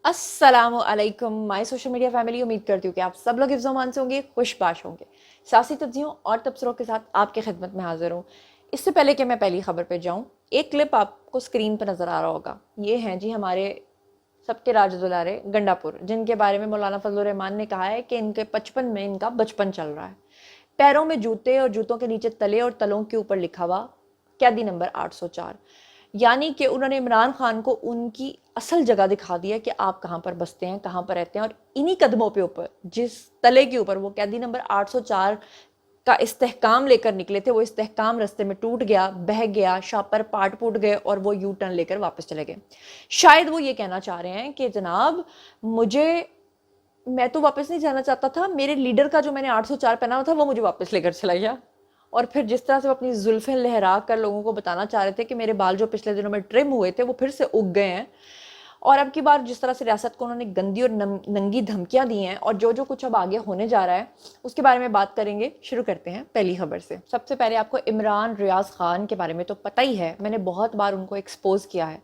अस्सलाम वालेकुम my social media family. उम्मीद करती हूँ कि आप सब लोग हिफ्ज़-ओ-अमान से होंगे, खुशबाश होंगे। सियासी तज्ज़ियों और तबसरों के साथ आपकी खिदमत में हाजिर हूँ। इससे पहले कि मैं पहली खबर पे जाऊँ, एक क्लिप आपको स्क्रीन पर नज़र आ रहा होगा। ये हैं जी हमारे सबके राज दुलारे गंडापुर, जिनके बारे में मौलाना फजलुर रहमान ने कहा है कि इनके 55 में इनका बचपन चल रहा है। पैरों में जूते और जूतों के नीचे तले और तलों के ऊपर लिखा हुआ कैदी नंबर 804। यानी कि उन्होंने इमरान खान को उनकी असल जगह दिखा दिया कि आप कहाँ पर बसते हैं, कहाँ पर रहते हैं। और इन्हीं कदमों पे ऊपर, जिस तले के ऊपर वो कैदी नंबर 804 का इस्तेहकाम लेकर निकले थे, वो इस्तेहकाम रास्ते में टूट गया, बह गया, शापर पार्ट फूट गए और वो यू टर्न लेकर वापस चले गए। शायद वो ये कहना चाह रहे हैं कि जनाब मैं तो वापस नहीं जाना चाहता था, मेरे लीडर का जो मैंने 804 पहना हुआ था वो मुझे वापस लेकर चला गया। और फिर जिस तरह से वो अपनी जुल्फें लहरा कर लोगों को बताना चाह रहे थे कि मेरे बाल जो पिछले दिनों में ट्रिम हुए थे वो फिर से उग गए हैं। और अब की बार जिस तरह से रियासत को उन्होंने गंदी और नंगी धमकियां दी हैं और जो जो कुछ अब आगे होने जा रहा है उसके बारे में बात करेंगे। शुरू करते हैं पहली खबर से। सबसे पहले आपको इमरान रियाज खान के बारे में तो पता ही है, मैंने बहुत बार उनको एक्सपोज किया है।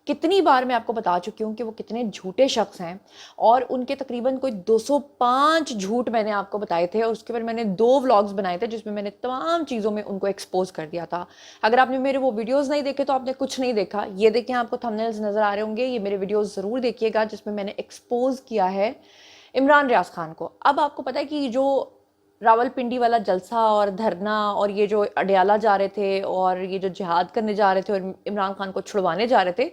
कितनी बार मैं आपको बता चुकी हूँ कि वो कितने झूठे शख्स हैं। और उनके तकरीबन कोई 205 झूठ मैंने आपको बताए थे और उसके बाद मैंने 2 व्लॉग्स बनाए थे जिसमें मैंने तमाम चीज़ों में उनको एक्सपोज कर दिया था। अगर आपने मेरे वो वीडियोस नहीं देखे तो आपने कुछ नहीं देखा। ये देखें, आपको थंबनेल्स नज़र आ रहे होंगे, ये मेरे वीडियोस ज़रूर देखिएगा जिसमें मैंने एक्सपोज किया है इमरान रियाज खान को। अब आपको पता है कि जो रावलपिंडी वाला जलसा और धरना और ये जो अडयाला जा रहे थे और ये जो जिहाद करने जा रहे थे और इमरान खान को छुड़वाने जा रहे थे,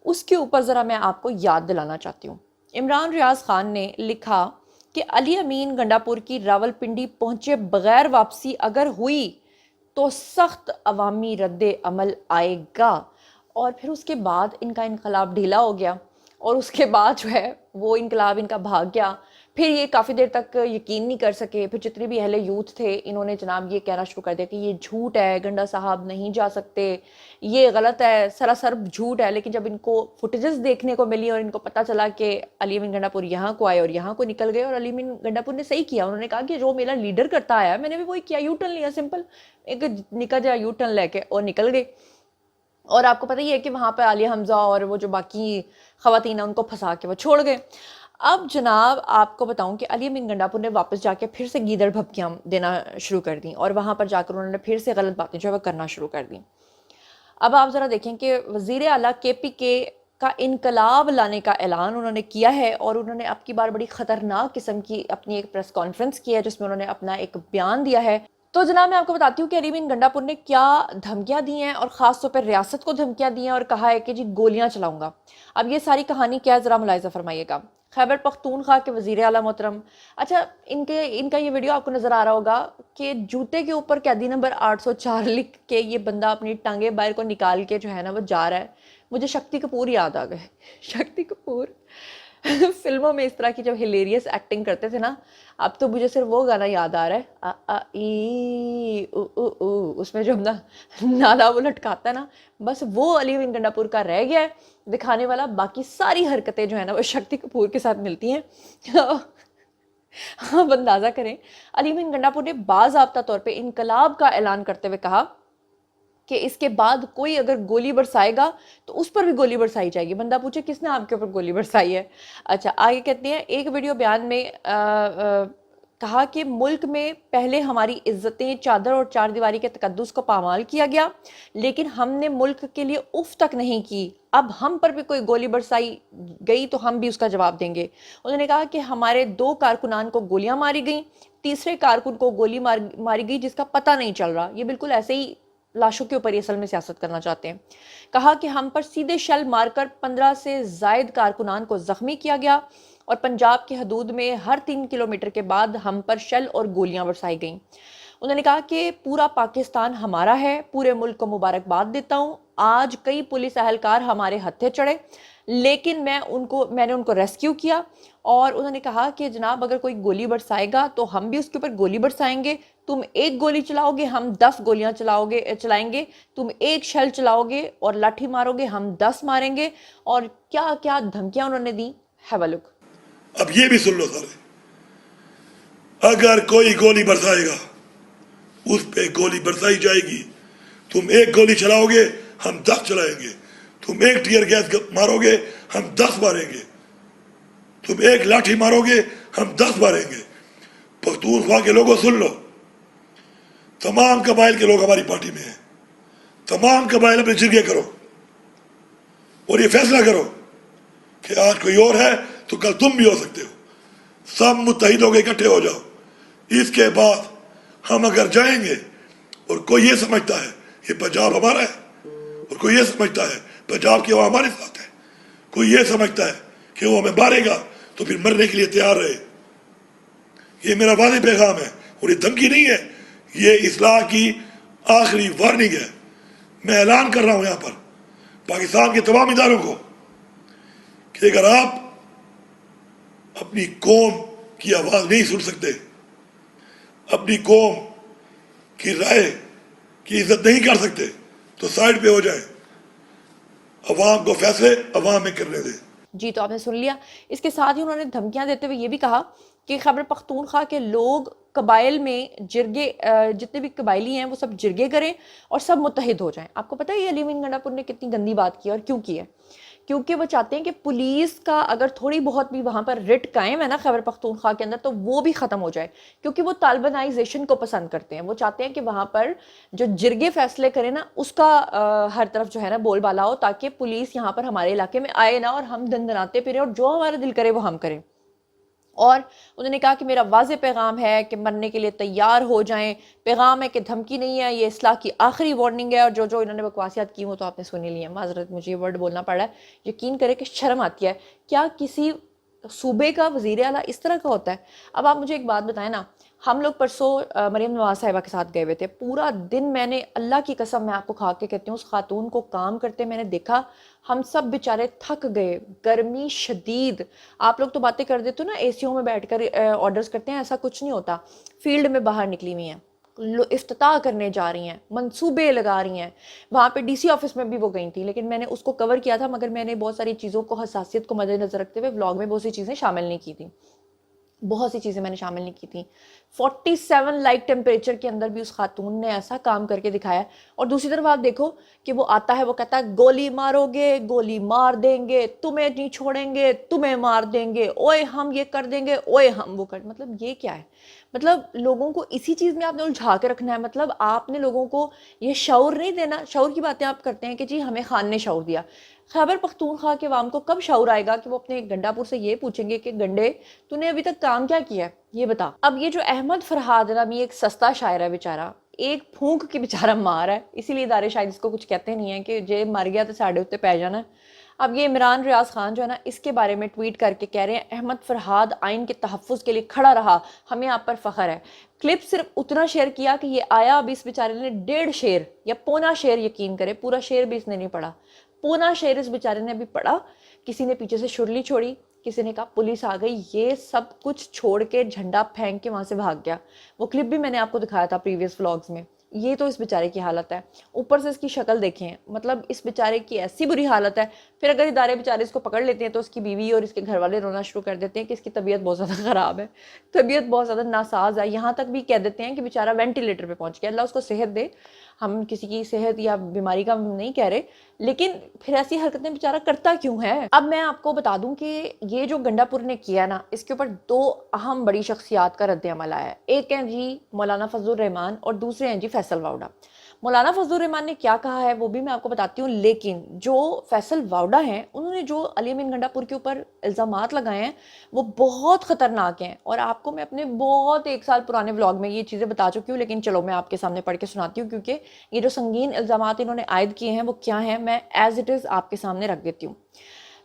उसके ऊपर ज़रा मैं आपको याद दिलाना चाहती हूँ। इमरान रियाज खान ने लिखा कि अली अमीन गंडापुर की रावलपिंडी पहुंचे बगैर वापसी अगर हुई तो सख्त अवामी रद्द अमल आएगा। और फिर उसके बाद इनका इनकलाब ढीला हो गया और उसके बाद जो है वो इनकलाब इनका भाग गया। फिर ये काफ़ी देर तक यकीन नहीं कर सके। फिर जितने भी अहले यूथ थे इन्होंने जनाब ये कहना शुरू कर दिया कि ये झूठ है, गंडा साहब नहीं जा सकते, ये गलत है, सरासर झूठ है। लेकिन जब इनको फुटेजेस देखने को मिली और इनको पता चला कि अली अमीन गंडापुर यहाँ को आए और यहाँ को निकल गए, और अली अमीन गंडापुर ने सही किया। उन्होंने कहा कि जो मेरा लीडर करता आया मैंने भी वही किया, यू टर्न लिया, सिंपल एक निकल जाए यू टर्न लेके और निकल गए। और आपको पता ही है कि वहाँ पर आलिया हमजा और वो जो बाकी खवातीन है उनको फंसा के वो छोड़ गए। अब जनाब आपको बताऊं कि अली अमीन गंडापुर ने वापस जाके फिर से गीदड़ भपकियाँ देना शुरू कर दी और वहाँ पर जाकर उन्होंने फिर से गलत बातें जो है करना शुरू कर दी। अब आप ज़रा देखें कि वज़ीर आला KPK का इनकलाब लाने का ऐलान उन्होंने किया है और उन्होंने अब की बार बड़ी ख़तरनाक किस्म की अपनी एक प्रेस कॉन्फ्रेंस की है जिसमें उन्होंने अपना एक बयान दिया है। तो जनाब मैं आपको बताती हूँ कि अली अमीन गंडापुर ने क्या धमकियाँ दी हैं और ख़ास तौर पर रियासत को धमकियाँ दी हैं और कहा है कि जी गोलियाँ चलाऊंगा। अब ये सारी कहानी क्या है ज़रा मुलाहिज़ा फरमाइएगा। खैबर पख्तूनख्वा के वज़ीर आला मोहतरम, अच्छा इनका ये वीडियो आपको नज़र आ रहा होगा कि जूते के ऊपर कैदी नंबर 804 लिख के ये बंदा अपनी टांगे बाहर को निकाल के जो है ना वो जा रहा है। मुझे शक्ति कपूर याद आ गए। शक्ति कपूर फिल्मों में इस तरह की जब हिलेरियस एक्टिंग करते थे ना, अब तो मुझे सिर्फ वो गाना याद आ रहा है, आ आ ई उ उ उ, उसमें जो अपना नाला वो लटकाता है ना, बस वो अली अमीन गंडापुर का रह गया है दिखाने वाला। बाकी सारी हरकतें जो है ना वो शक्ति कपूर के साथ मिलती हैं। आप अंदाजा करें, अली अमीन गंडापुर ने बाज़ाब्ता तौर पे इनकलाब का ऐलान करते हुए कहा कि इसके बाद कोई अगर गोली बरसाएगा तो उस पर भी गोली बरसाई जाएगी। बंदा पूछे किसने आपके ऊपर गोली बरसाई है। अच्छा आगे कहते हैं, एक वीडियो बयान में कहा कि मुल्क में पहले हमारी इज्जतें, चादर और चार दीवारी के तकद्दुस को पामाल किया गया, लेकिन हमने मुल्क के लिए उफ तक नहीं की। अब हम पर भी कोई गोली बरसाई गई तो हम भी उसका जवाब देंगे। उन्होंने कहा कि हमारे 2 कारकुनान को गोलियां मारी गई, तीसरे कारकुन को गोली मारी गई जिसका पता नहीं चल रहा। ये बिल्कुल ऐसे ही लाशों के ऊपर असल में सियासत करना चाहते हैं। कहा कि हम पर सीधे शेल मारकर 15 से जायद कारकुनान को जख्मी किया गया और पंजाब की हदूद में हर 3 किलोमीटर के बाद हम पर शेल और गोलियां बरसाई गईं। उन्होंने कहा कि पूरा पाकिस्तान हमारा है, पूरे मुल्क को मुबारकबाद देता हूँ। आज कई पुलिस अहलकार हमारे हत्थे चढ़े लेकिन मैंने उनको रेस्क्यू किया। और उन्होंने कहा कि जनाब अगर कोई गोली बरसाएगा तो हम भी उसके ऊपर गोली बरसाएंगे। तुम 1 गोली चलाओगे, हम 10 गोलियां चलाएंगे। तुम 1 शेल चलाओगे और लाठी मारोगे, हम 10 मारेंगे। और क्या क्या धमकियां उन्होंने दी, हैव अ लुक। अब ये भी सुन लो सारे, अगर कोई गोली बरसाएगा उस पे गोली बरसाई जाएगी। तुम 1 गोली चलाओगे, हम 10 चलाएंगे। तुम 1 टीयर गैस मारोगे, हम 10 मारेंगे। तुम एक लाठी मारोगे, हम 10 मारेंगे। पख्तूनख्वा के लोगों सुन लो, तमाम कबाइल के लोग हमारी पार्टी में हैं, तमाम कबाइल अपने जिरगे करो और ये फैसला करो कि आज कोई और है तो कल तुम भी हो सकते हो। सब मुत्तहिद होकर इकट्ठे हो जाओ। इसके बाद हम अगर जाएंगे और कोई ये समझता है ये पंजाब हमारा है, और कोई ये समझता है पंजाब की वो हमारे साथ है, कोई ये समझता है कि वो हमें मारेगा, तो फिर मरने के लिए तैयार रहे। ये मेरा वादे पैगाम है और ये धमकी नहीं है, ये इस्लाह की आखिरी वार्निंग है। मैं ऐलान कर रहा हूं यहां पर पाकिस्तान के तमाम इदारों को कि अगर आप अपनी कौम की आवाज नहीं सुन सकते, अपनी कौम की राय की इज्जत नहीं कर सकते, तो साइड पे हो जाए, अवाम को फैसले अवाम में करने दें। जी, तो आपने सुन लिया। इसके साथ ही उन्होंने धमकियां देते हुए ये भी कहा कि खैबर पख्तूनख्वा के लोग कबाइल में जिरगे, जितने भी कबाइली हैं वो सब जिरगे करें और सब मुत्तहिद हो जाएं। आपको पता है ये अली अमीन गंडापुर ने कितनी गंदी बात की और क्यों की है? क्योंकि वो चाहते हैं कि पुलिस का अगर थोड़ी बहुत भी वहाँ पर रिट कायम है ना खैबर पख्तूनख्वा के अंदर, तो वो भी ख़त्म हो जाए, क्योंकि वो तालिबानाइजेशन को पसंद करते हैं। वो चाहते हैं कि वहाँ पर जो जिरगे फैसले करे ना, उसका हर तरफ जो है ना बोलबाला हो, ताकि पुलिस यहाँ पर हमारे इलाके में आए ना और हम दनदनाते फिरें और जो हमारा दिल करे वो हम करें। और उन्होंने कहा कि मेरा वाज़े पैगाम है कि मरने के लिए तैयार हो जाएं, पैगाम है कि धमकी नहीं है, ये इस्लाह की आखिरी वार्निंग है। और जो जो इन्होंने बकवासियात की वो तो आपने सुनी ली है। माजरत, मुझे ये वर्ड बोलना पड़ रहा है, यकीन करें कि शर्म आती है। क्या किसी सूबे का वज़ीर आला इस तरह का होता है? अब आप मुझे एक बात बताएं ना, हम लोग परसों मरीम नवाज साहिबा के साथ गए हुए थे। पूरा दिन मैंने, अल्लाह की कसम मैं आपको खा के कहती हूँ, उस खातून को काम करते मैंने देखा। हम सब बेचारे थक गए, गर्मी शदीद। आप लोग तो बातें कर देते हो ना, एसीओ में बैठकर ऑर्डर्स करते हैं, ऐसा कुछ नहीं होता। फील्ड में बाहर निकली हुई हैं, इफ्तिताह करने जा रही हैं, मंसूबे लगा रही हैं। वहाँ पे डीसी ऑफिस में भी वो गई थी, लेकिन मैंने उसको कवर किया था, मगर मैंने बहुत सारी चीज़ों को, हसासियत को मद्देनजर रखते हुए व्लॉग में बहुत सी चीज़ें शामिल नहीं की थी। बहुत सी चीज़ें मैंने शामिल नहीं की थी। 47 लाइक टेम्परेचर के अंदर भी उस खातून ने ऐसा काम करके दिखाया। और दूसरी तरफ आप देखो कि वो आता है, वो कहता है गोली मारोगे, गोली मार देंगे, तुम्हें नहीं छोड़ेंगे, तुम्हें मार देंगे, ओए हम ये कर देंगे, ओए हम वो कर। मतलब ये क्या है? मतलब लोगों को इसी चीज़ में आपने उलझा के रखना है। मतलब आपने लोगों को ये शऊर नहीं देना। शऊर की बातें आप करते हैं कि जी हमें खान ने शऊर दिया। खैबर पख्तूनख्वा के अवाम को कब शऊर आएगा कि वो अपने गंडापुर से ये पूछेंगे कि गंडे तूने अभी तक काम क्या किया है, ये बता। अब ये जो अहमद फरहाद नामी एक सस्ता शायर है बेचारा, एक फूंक की बेचारा मार है, इसीलिए इदारे शायद इसको कुछ कहते नहीं है कि जे मर गया तो साढ़े उत्ते पै जाना। अब ये इमरान रियाज खान जो है ना, इसके बारे में ट्वीट करके कह रहे हैं अहमद फरहाद आइन के तहफ़्फ़ुज़ के लिए खड़ा रहा, हमें आप पर फ़ख्र है। क्लिप सिर्फ उतना शेयर किया कि ये आया, अभी इस बेचारे ने 1.5 शेर या पौना शेर, यकीन करे पूरा शेर भी इसने नहीं पढ़ा, पौना शेर इस बेचारे ने अभी पढ़ा। किसी ने पीछे से शुरली छोड़ी, किसी ने कहा पुलिस आ गई, ये सब कुछ छोड़ के झंडा फेंक के वहां से भाग गया। वो क्लिप भी मैंने आपको दिखाया था प्रीवियस व्लॉग्स में। ये तो इस बेचारे की हालत है, ऊपर से इसकी शक्ल देखें, मतलब इस बेचारे की ऐसी बुरी हालत है। फिर अगर इदारे बेचारे इसको पकड़ लेते हैं तो उसकी बीवी और इसके घर वाले रोना शुरू कर देते हैं कि इसकी तबीयत बहुत ज़्यादा ख़राब है, तबीयत बहुत ज़्यादा नासाज है। यहाँ तक भी कह देते हैं कि बेचारा वेंटिलेटर पे पहुँच गया, अल्लाह उसको सेहत दे। हम किसी की सेहत या बीमारी का नहीं कह रहे, लेकिन फिर ऐसी हरकतें बेचारा करता क्यों है? अब मैं आपको बता दूं कि ये जो गंडापुर ने किया ना, इसके ऊपर 2 अहम बड़ी शख्सियात का रद्द-ए-अमल आया है। एक हैं जी मौलाना फजलुर रहमान और दूसरे हैं जी फैसल वाउडा। मौलाना फजलुर रहमान ने क्या कहा है वो भी मैं आपको बताती हूँ, लेकिन जो फैसल वाउडा हैं उन्होंने जो अली अमीन गंडापुर के ऊपर इल्ज़ामात लगाए हैं वो बहुत ख़तरनाक हैं। और आपको मैं अपने बहुत 1 साल पुराने व्लॉग में ये चीज़ें बता चुकी हूँ, लेकिन चलो मैं आपके सामने पढ़ के सुनाती हूँ, क्योंकि ये जो संगीन इल्ज़ामात इन्होंने आयद किए हैं वो क्या हैं, मैं एज़ इट इज़ आपके सामने रख देती हूँ।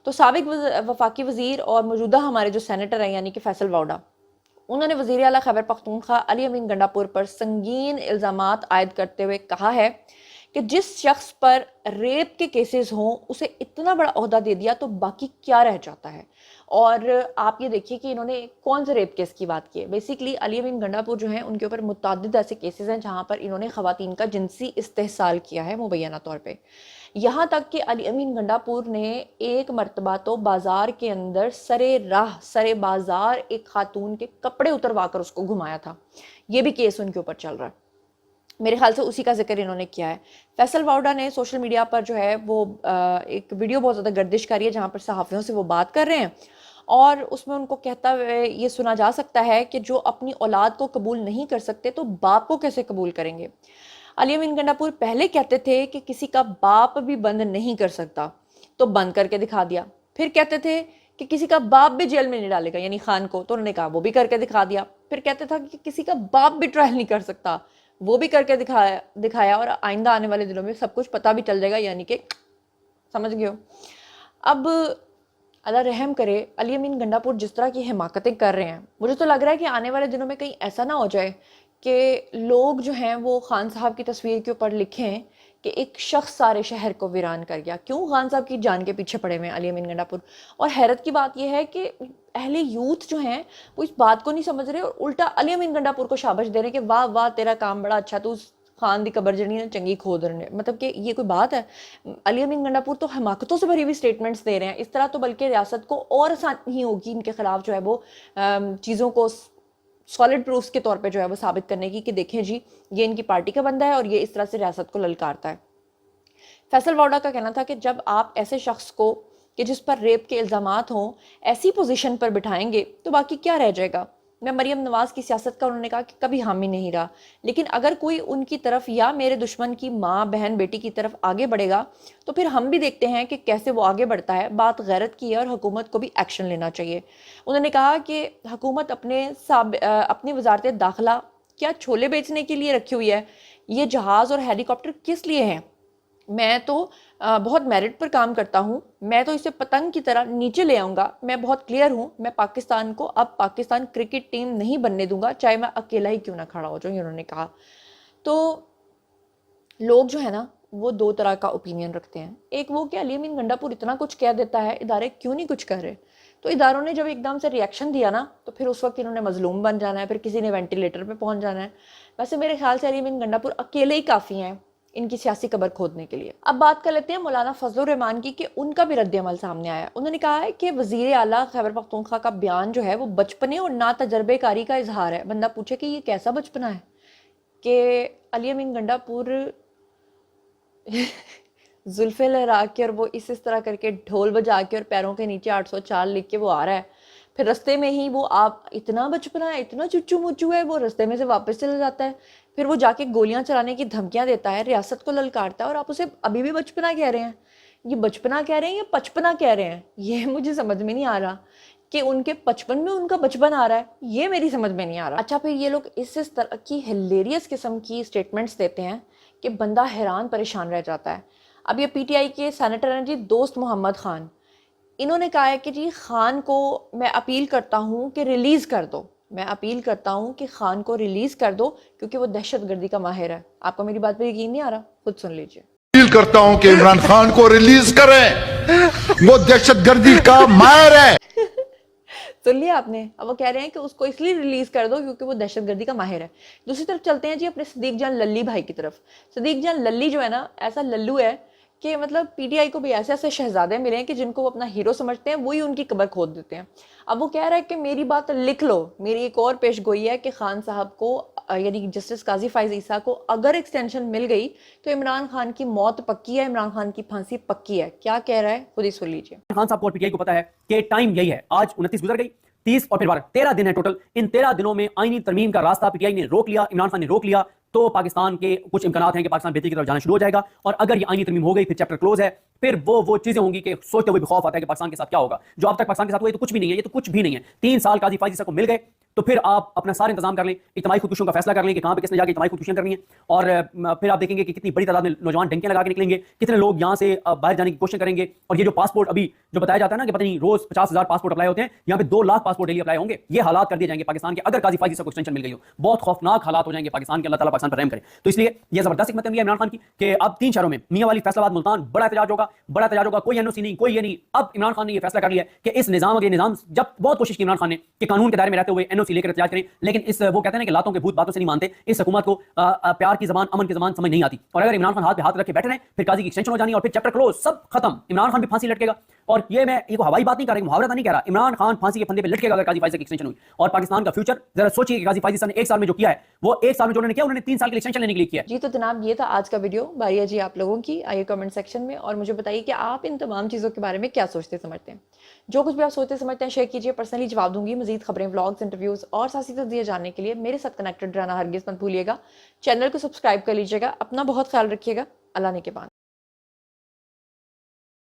तो साबिक वफाकी वज़ीर और मौजूदा हमारे जो सेनेटर हैं यानी कि फैसल वाउडा, उन्होंने वज़ीर आला खैबर पख्तूनख्वा अली अमीन गंडापुर पर संगीन इल्ज़ामात आयद करते हुए कहा है कि जिस शख्स पर रेप के केसेस हों उसे इतना बड़ा ओहदा दे दिया तो बाकी क्या रह जाता है। और आप ये देखिए कि इन्होंने कौन से रेप केस की बात की है। बेसिकली अली अमीन गंडापुर जो हैं उनके ऊपर मुतअद्दिद ऐसे केसेस हैं जहाँ पर इन्होंने ख़वातीन का जिनसी इस्तेहसाल किया है मुबैना तौर पर। यहाँ तक कि अली अमीन गंडापुर ने एक मरतबा तो बाज़ार के अंदर सरे राह सरे बाज़ार एक खातून के कपड़े उतरवा कर उसको घुमाया था। ये भी केस उनके ऊपर चल रहा है, मेरे ख्याल से उसी का जिक्र इन्होंने किया है। फैसल वाउडा ने सोशल मीडिया पर जो है वो एक वीडियो बहुत ज़्यादा गर्दिश करी है जहाँ पर सहाफ़ियों से वो बात कर रहे हैं اور اس میں ان کو کہتا ہوئے یہ سنا جا سکتا ہے کہ جو اپنی اولاد کو قبول نہیں کر سکتے تو باپ کو کیسے قبول کریں گے. علی امین گنڈا پور پہلے کہتے تھے کہ کسی کا باپ بھی بند نہیں کر سکتا تو بند کر کے دکھا دیا. پھر کہتے تھے کہ کسی کا باپ بھی جیل میں نہیں ڈالے گا یعنی خان کو, تو انہوں نے کہا وہ بھی کر کے دکھا دیا. پھر کہتے تھا کہ کسی کا باپ بھی ٹرائل نہیں کر سکتا, وہ بھی کر کے دکھایا اور آئندہ آنے والے دنوں میں سب کچھ پتہ بھی چل جائے گا, یعنی کہ سمجھ گئے ہو. اب اللہ رحم کرے, علی امین گنڈا پور جس طرح کی حماقتیں کر رہے ہیں, مجھے تو لگ رہا ہے کہ آنے والے دنوں میں کہیں ایسا نہ ہو جائے کہ لوگ جو ہیں وہ خان صاحب کی تصویر کے اوپر لکھیں کہ ایک شخص سارے شہر کو ویران کر گیا. کیوں؟ خان صاحب کی جان کے پیچھے پڑے ہوئے ہیں علی امین گنڈا پور. اور حیرت کی بات یہ ہے کہ اہل یوتھ جو ہیں وہ اس بات کو نہیں سمجھ رہے اور الٹا علی امین گنڈا پور کو شاباش دے رہے کہ واہ واہ تیرا کام بڑا اچھا, تو خان دی قبر جڑی نا چنگی کھود رہے. مطلب کہ یہ کوئی بات ہے؟ علی امین گنڈا پور تو حماقتوں سے بھری ہوئی سٹیٹمنٹس دے رہے ہیں. اس طرح تو بلکہ ریاست کو اور آسانی ہوگی ان کے خلاف جو ہے وہ چیزوں کو سالڈ پروفس کے طور پہ جو ہے وہ ثابت کرنے کی کہ دیکھیں جی یہ ان کی پارٹی کا بندہ ہے اور یہ اس طرح سے ریاست کو للکارتا ہے. فیصل واڈا کا کہنا تھا کہ جب آپ ایسے شخص کو کہ جس پر ریپ کے الزامات ہوں ایسی پوزیشن پر بٹھائیں گے تو باقی کیا رہ جائے گا. میں مریم نواز کی سیاست کا انہوں نے کہا کہ کبھی حامی نہیں رہا, لیکن اگر کوئی ان کی طرف یا میرے دشمن کی ماں بہن بیٹی کی طرف آگے بڑھے گا تو پھر ہم بھی دیکھتے ہیں کہ کیسے وہ آگے بڑھتا ہے. بات غیرت کی ہے اور حکومت کو بھی ایکشن لینا چاہیے. انہوں نے کہا کہ حکومت اپنی وزارت داخلہ کیا چھولے بیچنے کے لیے رکھی ہوئی ہے؟ یہ جہاز اور ہیلی کاپٹر کس لیے ہیں؟ میں تو بہت میرٹ پر کام کرتا ہوں, میں تو اسے پتنگ کی طرح نیچے لے آؤں گا. میں بہت کلیئر ہوں, میں پاکستان کو اب پاکستان کرکٹ ٹیم نہیں بننے دوں گا چاہے میں اکیلا ہی کیوں نہ کھڑا ہو جاؤں, انہوں نے کہا. تو لوگ جو ہے نا وہ دو طرح کا اوپینین رکھتے ہیں. ایک وہ کہ علی امین گنڈا پور اتنا کچھ کہہ دیتا ہے, ادارے کیوں نہیں کچھ کر رہے. تو اداروں نے جب ایک دم سے ری ایکشن دیا نا تو پھر اس وقت انہوں نے مظلوم بن جانا ہے, پھر کسی نے وینٹیلیٹر پہ پہنچ جانا ہے. ویسے میرے خیال سے علی امین گنڈا پور اکیلے ہی کافی ہیں ان کی سیاسی قبر کھودنے کے لیے. اب بات کر لیتے ہیں مولانا فضل الرحمان کی کہ ان کا بھی رد عمل سامنے آیا. انہوں نے کہا ہے کہ وزیر اعلیٰ خیبر پختونخوا کا بیان جو ہے وہ بچپنے اور نا تجربے کاری کا اظہار ہے. بندہ پوچھے کہ یہ کیسا بچپنا ہے کہ علی امین گنڈا پور زلفے لہرا کے اور وہ اس طرح کر کے ڈھول بجا کے اور پیروں کے نیچے 804 لکھ کے وہ آ رہا ہے, پھر رستے میں ہی وہ آپ اتنا بچپنا ہے, اتنا چچو مچو ہے, وہ رستے میں سے واپس چلا جاتا ہے, پھر وہ جا کے گولیاں چلانے کی دھمکیاں دیتا ہے, ریاست کو للکارتا ہے, اور آپ اسے ابھی بھی بچپنا کہہ رہے ہیں. یہ بچپنا کہہ رہے ہیں یا پچپنا کہہ رہے ہیں, یہ مجھے سمجھ میں نہیں آ رہا کہ ان کے 55 میں ان کا بچپن آ رہا ہے, یہ میری سمجھ میں نہیں آ رہا. اچھا, پھر یہ لوگ اس طرح کی ہلیریس قسم کی سٹیٹمنٹس دیتے ہیں کہ بندہ حیران پریشان رہ جاتا ہے. اب یہ پی ٹی آئی کے سینیٹر ہیں جی دوست محمد خان, انہوں نے کہا ہے کہ جی خان کو میں اپیل کرتا ہوں کہ ریلیز کر دو, میں اپیل کرتا ہوں کہ خان کو ریلیز کر دو کیونکہ وہ دہشت گردی کا ماہر ہے. آپ کو میری بات پہ یقین نہیں آ رہا؟ خود سن لیجئے. اپیل کرتا ہوں کہ عمران خان کو ریلیز کریں, وہ دہشت گردی کا ماہر ہے. سن لیا آپ نے؟ اب وہ کہہ رہے ہیں کہ اس کو اس لیے ریلیز کر دو کیونکہ وہ دہشت گردی کا ماہر ہے. دوسری طرف چلتے ہیں جی اپنے صدیق جان للی بھائی کی طرف. صدیق جان للی جو ہے نا ایسا للو ہے کہ مطلب پی ٹی آئی کو بھی ایسے ایسے شہزادے ملے ہیں کہ جن کو وہ اپنا ہیرو سمجھتے ہیں, وہی ان کی قبر کھود دیتے ہیں. اب وہ کہہ رہا ہے کہ میری بات لکھ لو. میری ایک اور پیش گوئی ہے کہ خان صاحب کو یعنی جسٹس قاضی فائز عیسیٰ کو اگر ایکسٹینشن مل گئی تو عمران خان کی موت پکی ہے, عمران خان کی پھانسی پکی ہے. کیا کہہ رہا ہے خود ہی سن لیجیے. خان صاحب کو اور پی ٹی آئی کو پتا ہے کہ ٹائم یہی ہے. آج 29 گزر گئی, 30 اور پھر 13 دن ہے ٹوٹل. ان 13 دنوں میں آئینی ترمیم کا راستہ پی ٹی آئی نے روک لیا, عمران خان نے روک لیا, تو پاکستان کے کچھ امکانات ہیں کہ پاکستان بہتری کی طرف جانا شروع ہو جائے گا. اور اگر یہ آئینی ترمیم ہو گئی پھر چیپٹر کلوز ہے. پھر وہ چیزیں ہوں گی کہ سوچتے ہوئے بھی خوف آتا ہے کہ پاکستان کے ساتھ کیا ہوگا. جو اب تک پاکستان کے ساتھ ہوا یہ تو کچھ بھی نہیں ہے, یہ تو کچھ بھی نہیں ہے. 3 سال قاضی فائز عیسیٰ کو مل گئے تو پھر آپ اپنا سارے انتظام کر لیں, اجتماعی خودکشیوں کا فیصلہ کر لیں کہ کہاں پہ کس نے جا کے اجتماعی خودکشیاں کرنی ہیں, اور پھر آپ دیکھیں گے کہ کتنی بڑی تعداد میں نوجوان ڈنکیاں لگا کے نکلیں گے, کتنے لوگ یہاں سے باہر جانے کی کوشش کریں گے. اور یہ جو پاسپورٹ ابھی جو بتایا جاتا ہے نا کہ پتہ نہیں روز 50,000 پاسپورٹ اپلائی ہوتے ہیں, یہاں پہ 2 لاکھ پاسپورٹ ڈیلی اپلائی ہوں گے. یہ حالات کر دیے جائیں گے پاکستان کے اگر قاضی فائز عیسیٰ کو ایکسٹینشن مل گئی ہو. بہت خوفناک حالات ہو جائیں گے پاکستان کے, اللہ تعالیٰ پاکستان پر رحم کرے. تو اس لیے یہ زبردست حکمت عملی ہے عمران خان کی کہ اب 3 شہروں میں میاں والی, فیصل آباد, ملتان بڑا احتجاج ہوگا, بڑا احتجاج ہوگا. کوئی NOC نہیں, کوئی یہ نہیں. اب عمران خان نے یہ فیصلہ کر لیا کہ اس نظام جب بہت کوشش کی عمران خان نے کہ قانون کے دائرے میں رہتے ہوئے NOC सी लेकर एहतजाज करें, लेकिन इस वो कहते हैं कि लातों के भूत बातों से नहीं मानते, इस हुकूमत को प्यार की जबान, अमन की जबान समझ नहीं आती। और अगर इमरान खान हाथ पे हाथ रख के बैठे रहे, फिर काजी की एक्सटेंशन हो जानी और फिर चैप्टर क्लोज, सब खत्म, इमरान खान भी फांसी लटकेगा। और ये मैं ये हवाई बात नहीं कर रहा, मुहावरा नहीं कह रहा, इमरान खान फांसी के फंदे पे लटकेगा अगर काजी फाइजल की एक्सटेंशन हुई। और पाकिस्तान का फ्यूचर जरा सोचिए कि काजी फाइजल साहब ने 1 साल में जो किया है, वो 1 साल में जो उन्होंने किया, उन्होंने 3 साल की एक्सटेंशन लेने के लिए किया है। जी तो जनाब ये था आज का वीडियो। बारी है जी आप लोगों की, आइए कमेंट सेक्शन में और मुझे बताइए कि आप इन तमाम चीज़ों के बारे में क्या सोचते समझते हैं। जो कुछ भी आप सोचते समझते हैं शेयर कीजिए, पर्सनली जवाब दूंगी। मजीद खबरें, व्लॉग्स, इंटरव्यूज़ और सियासी तज्ज़िया जानने के लिए मेरे साथ कनेक्टेड रहना हरगिज़ मत भूलिएगा। चैनल को सब्सक्राइब कर लीजिएगा। अपना बहुत ख्याल रखिएगा। अल्लाह ने के बाद।